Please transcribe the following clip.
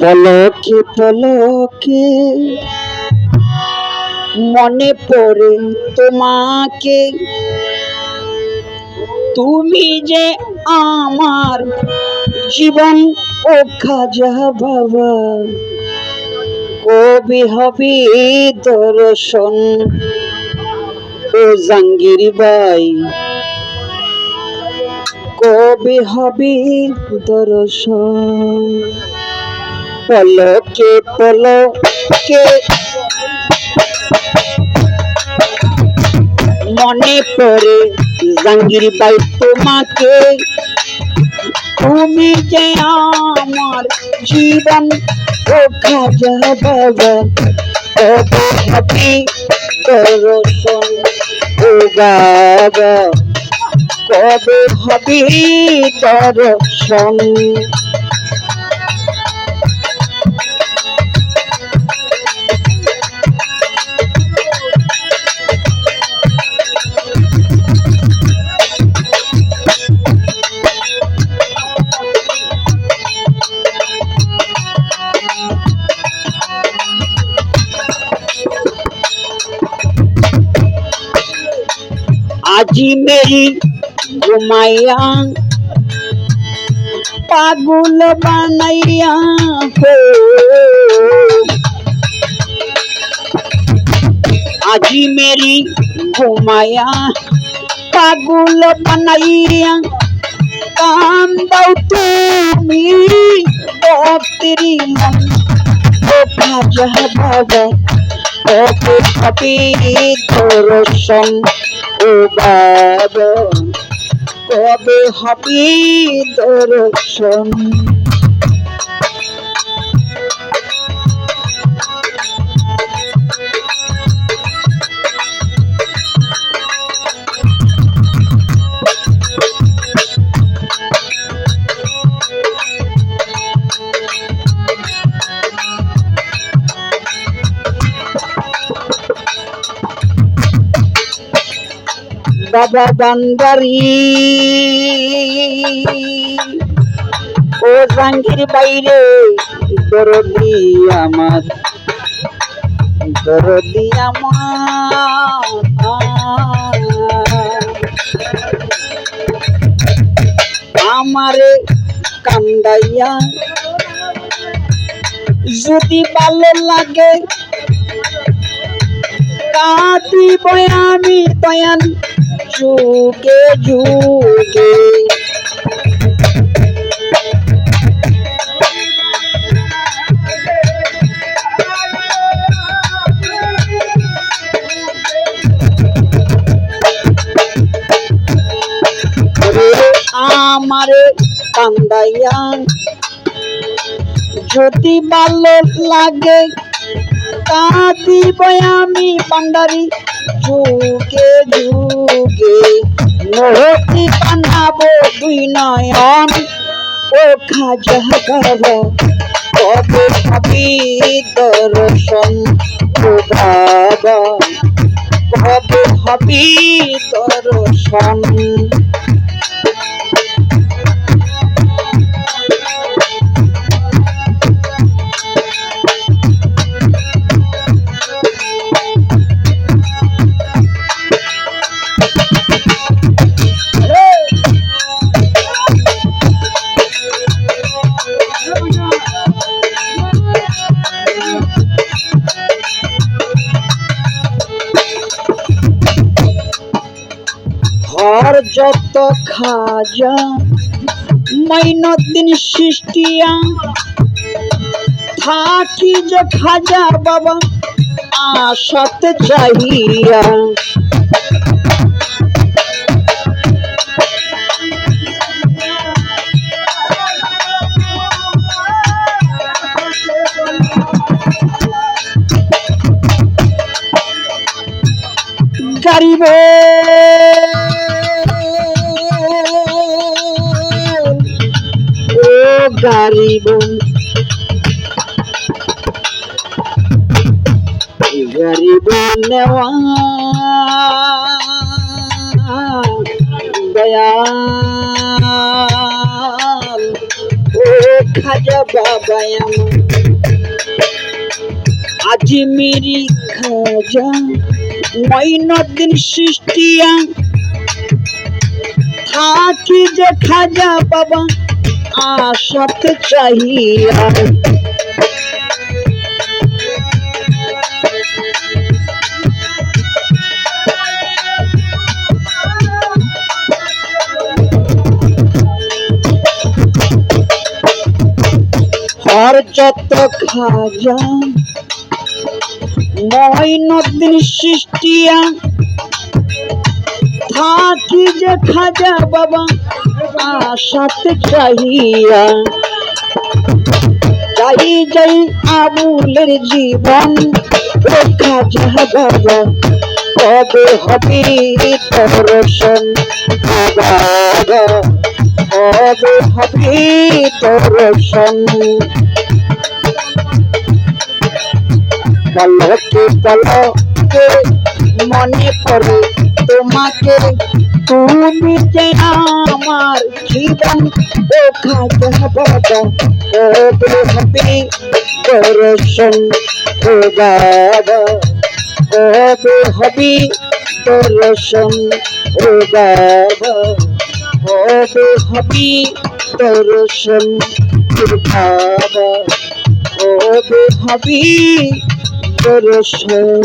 পলকে পলকে মনে পড়ে তোমাকে, তুমি যে আমার জীবন ও খাজা বাবা। কবে হবে দর্শন ও জাঙ্গির ভাই, কবে হবে দর্শন? পলকে পলকে মনে পড়ে জাঙ্গির ভাই তোমাকে, তুমি যে আমার জীবন ও খাজা বাবা। কবে হবে দর্শন ও বাবা, কবে হবে দর্শন? আজি মেরি ঘুমাইয়া পাগল বানাইয়া হো, আজি মেরি ঘুমাইয়া পাগল বানাইয়া কান্দাও তুমি ভক্তেরি মন ও খাজা বাবা। কবে হবে দর্শন ও বাবা, কবে হবে দর্শন? বাবা বান্দারি ও জাঙ্গির বাইরে দরদি আমার, দরদি আমার আমারে কান্দাইয়া যদি ভালো লাগে কাঁদিব আমি দয়াল যুগে যুগে। আমারে কান্দাইয়া যদি ভালো লাগে কাঁদিব আমি পান্ডারি যুগে যুগে। নহতি বানাবো দুই নয়ন ও খাজা বাবা, কবে হবে দর্শন ও বাবা, কবে হবে দর্শন? হর যত খাজা মাইনুদ্দিন সৃষ্টিয়া থাকি যে খাজা বাবা আশাতে চাহিয়া। গরিবে ও গরিব, গরিব নেওয়া দয়াল ও খাজা বাবা আমার। আজমিরি খাজা মঈনুদ্দিন সৃষ্টিয়া থাকি যে খাজা বাবা আশাতে চাহিয়া আর যত খাজা মঈনুদ্দিন সৃষ্টিয়া থাকি যে খাজা বাবা আশাতে চাহিয়া যাই যাই আবুলের জীবন ও খাজা বাবা কবে হবে দর্শন বাবা কবে হবে দর্শন পলকে পলকে মনে পড়ে তোমাকে তুমি যে আমার জীবন ও খাজা বাবা কবে হবে দর্শন ও বাবা কবে হবে দর্শন ও বাবা কবে হবে দর্শন ও বাবা কবে হবে দর্শন